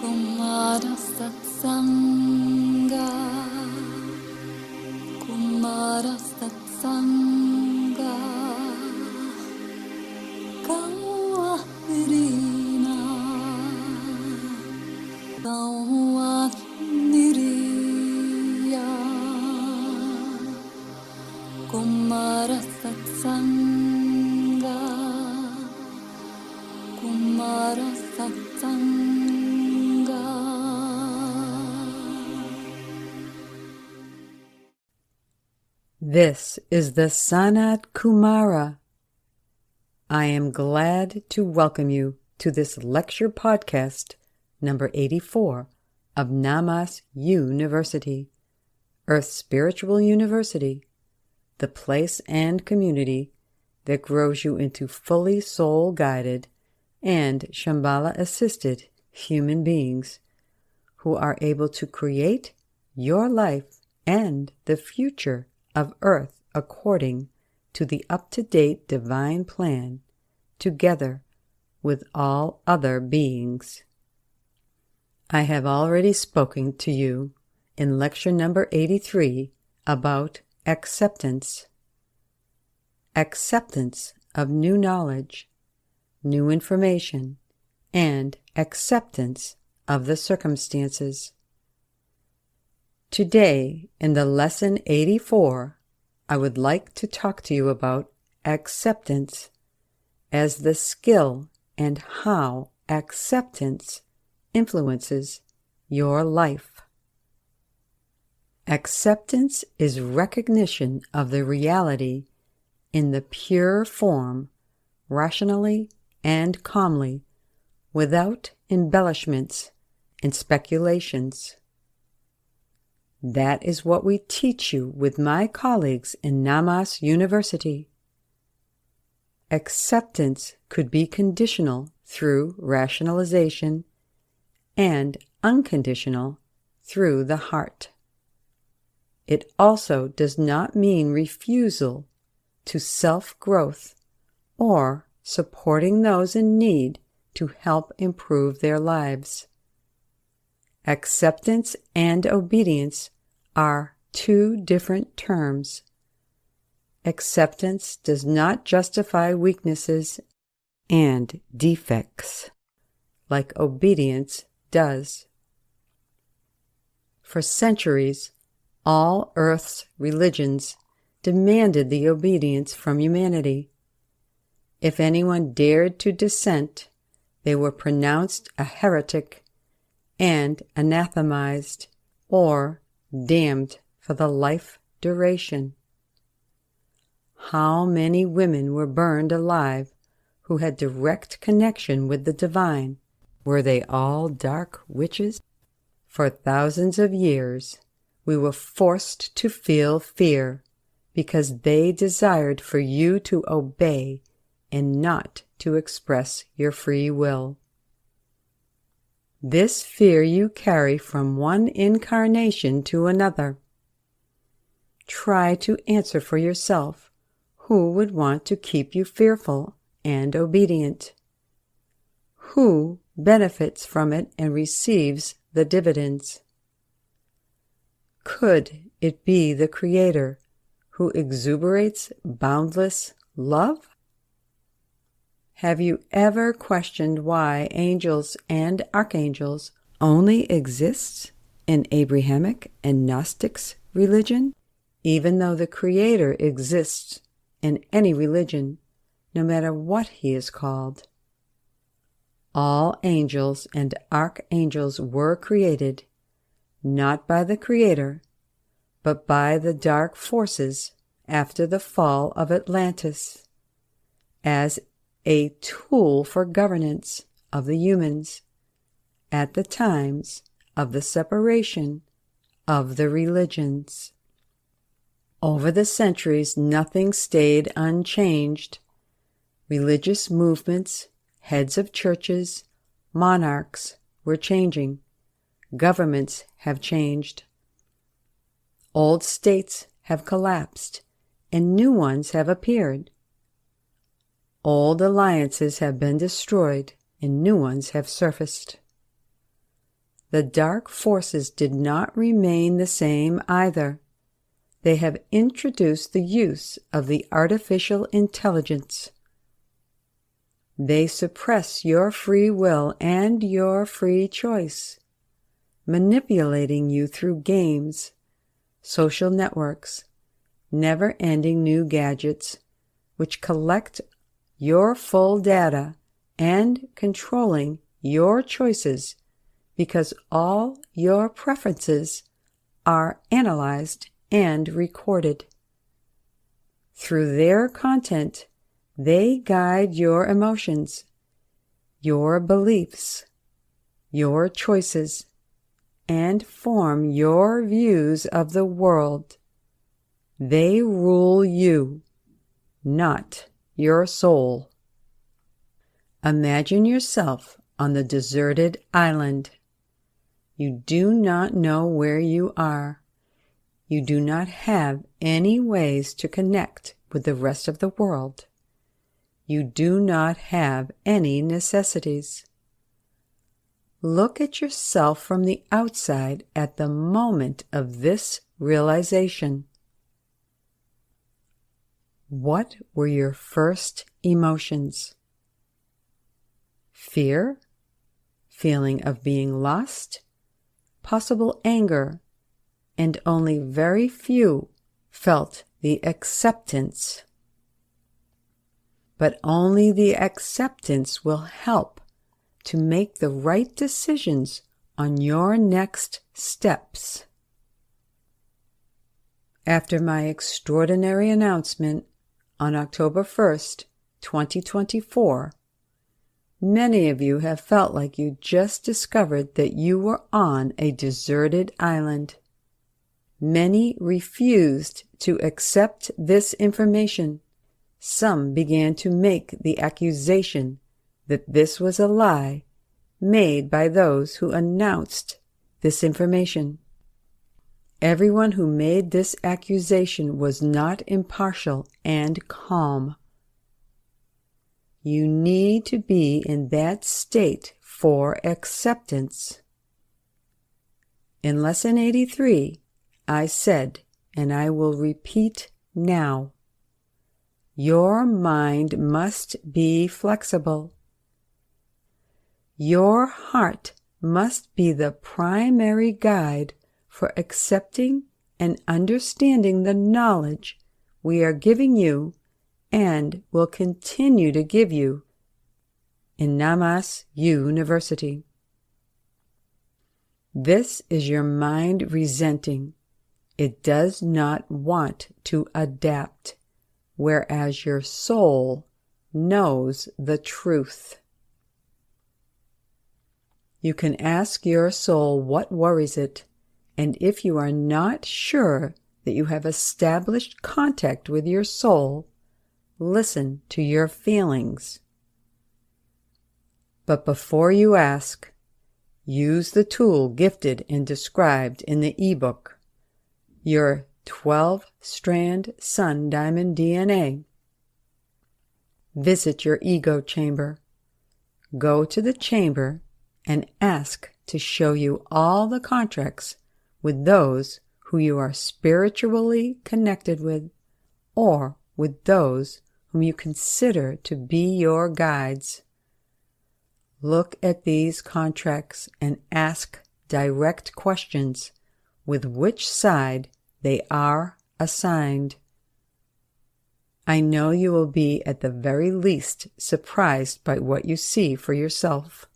Kumara Satsanga, Kumara Satsanga, Kawahrina, Kawahniriya, Kumara Satsanga, Kumara Satsanga. This is the SANAT KUMARA. I am glad to welcome you to this lecture podcast number 84 of Namas University, Earth Spiritual University, the place and community that grows you into fully soul-guided and Shambhala-assisted human beings who are able to create your life and the future of Earth according to the up-to-date divine plan, together with all other beings. I have already spoken to you in lecture number 83 about acceptance. Acceptance of new knowledge, new information, and acceptance of the circumstances. Today, in the lesson 84, I would like to talk to you about acceptance as the skill and how acceptance influences your life. Acceptance is recognition of the reality in the pure form, rationally and calmly, without embellishments and speculations. That is what we teach you with my colleagues in Namas University. Acceptance could be conditional through rationalization and unconditional through the heart. It also does not mean refusal to self-growth or supporting those in need to help improve their lives. Acceptance and obedience are two different terms. Acceptance does not justify weaknesses and defects, like obedience does. For centuries, all Earth's religions demanded the obedience from humanity. If anyone dared to dissent, they were pronounced a heretic and anathemized or damned for the life duration. How many women were burned alive who had direct connection with the divine? Were they all dark witches? For thousands of years, we were forced to feel fear because they desired for you to obey and not to express your free will. This fear you carry from one incarnation to another. Try to answer for yourself who would want to keep you fearful and obedient. Who benefits from it and receives the dividends? Could it be the Creator who exuberates boundless love? Have you ever questioned why angels and archangels only exist in Abrahamic and Gnostics religion, even though the Creator exists in any religion, no matter what he is called? All angels and archangels were created, not by the Creator, but by the dark forces after the fall of Atlantis, as a tool for governance of the humans at the times of the separation of the religions. Over the centuries, nothing stayed unchanged. Religious movements, heads of churches, monarchs were changing. Governments have changed. Old states have collapsed, and new ones have appeared. Old alliances have been destroyed, and new ones have surfaced. the dark forces did not remain the same either. They have introduced the use of the artificial intelligence. They suppress your free will and your free choice, manipulating you through games, social networks, never-ending new gadgets, which collect your full data and controlling your choices because all your preferences are analyzed and recorded. Through their content, they guide your emotions, your beliefs, your choices, and form your views of the world. They rule you, not your soul. Imagine yourself on the deserted island. You do not know where you are. You do not have any ways to connect with the rest of the world. You do not have any necessities. Look at yourself from the outside at the moment of this realization. What were your first emotions? Fear? Feeling of being lost? Possible anger? And only very few felt the acceptance. But only the acceptance will help to make the right decisions on your next steps. After my extraordinary announcement on October 1st, 2024, many of you have felt like you just discovered that you were on a deserted island. Many refused to accept this information. Some began to make the accusation that this was a lie made by those who announced this information. Everyone who made this accusation was not impartial and calm. You need to be in that state for acceptance. In Lesson 83, I said, and I will repeat now, your mind must be flexible. Your heart must be the primary guide for accepting and understanding the knowledge we are giving you and will continue to give you in Namas University. This is your mind resenting. It does not want to adapt, whereas your soul knows the truth. You can ask your soul what worries it, and if you are not sure that you have established contact with your soul, listen to your feelings. But before you ask, use the tool gifted and described in the ebook, your 12-strand sun diamond DNA. Visit your ego chamber. Go to the chamber and ask to show you all the contracts with those who you are spiritually connected with, or with those whom you consider to be your guides. Look at these contracts and ask direct questions with which side they are assigned. I know you will be at the very least surprised by what you see for yourself.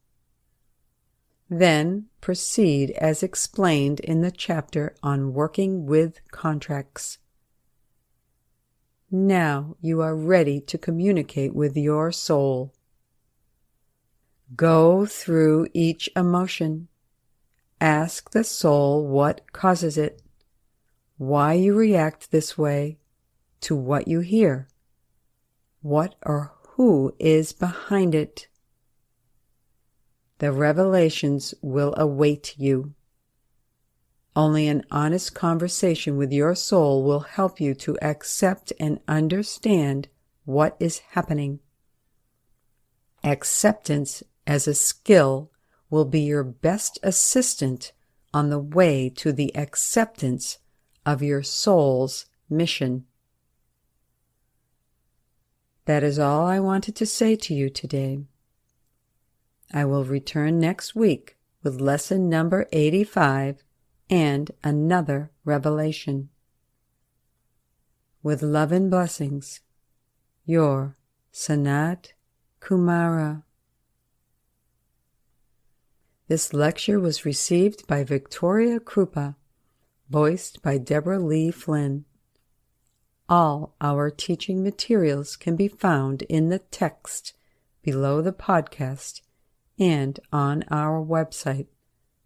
Then proceed as explained in the chapter on working with contracts. Now you are ready to communicate with your soul. Go through each emotion. Ask the soul what causes it, why you react this way, to what you hear, what or who is behind it. The revelations will await you. Only an honest conversation with your soul will help you to accept and understand what is happening. Acceptance as a skill will be your best assistant on the way to the acceptance of your soul's mission. That is all I wanted to say to you today. I will return next week with lesson number 85 and another revelation. With love and blessings, your SANAT KUMARA. This lecture was received by Victoria Krupa, voiced by Deborah Lee Flynn. All our teaching materials can be found in the text below the podcast and on our website,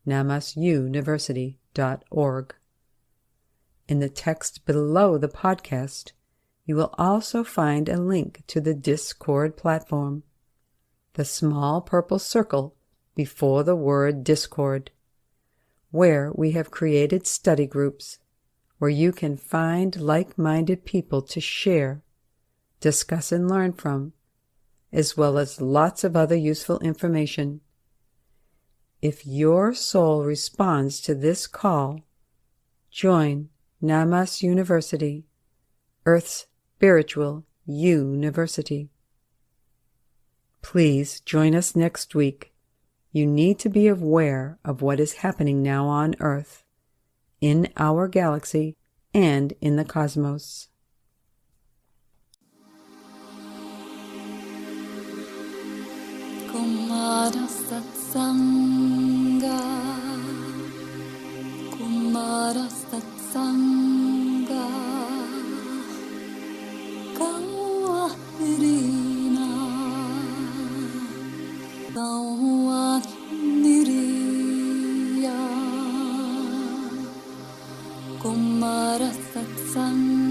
namasuniversity.org. In the text below the podcast, you will also find a link to the Discord platform, the small purple circle before the word Discord, where we have created study groups where you can find like-minded people to share, discuss, and learn from, as well as lots of other useful information. If your soul responds to this call, join Namas University, Earth's spiritual university. Please join us next week. You need to be aware of what is happening now on Earth, in our galaxy, and in the cosmos. Kumara Satsanga, Kumara Satsanga, Kawa Irina, Kawa Niriya, Kumara Satsanga.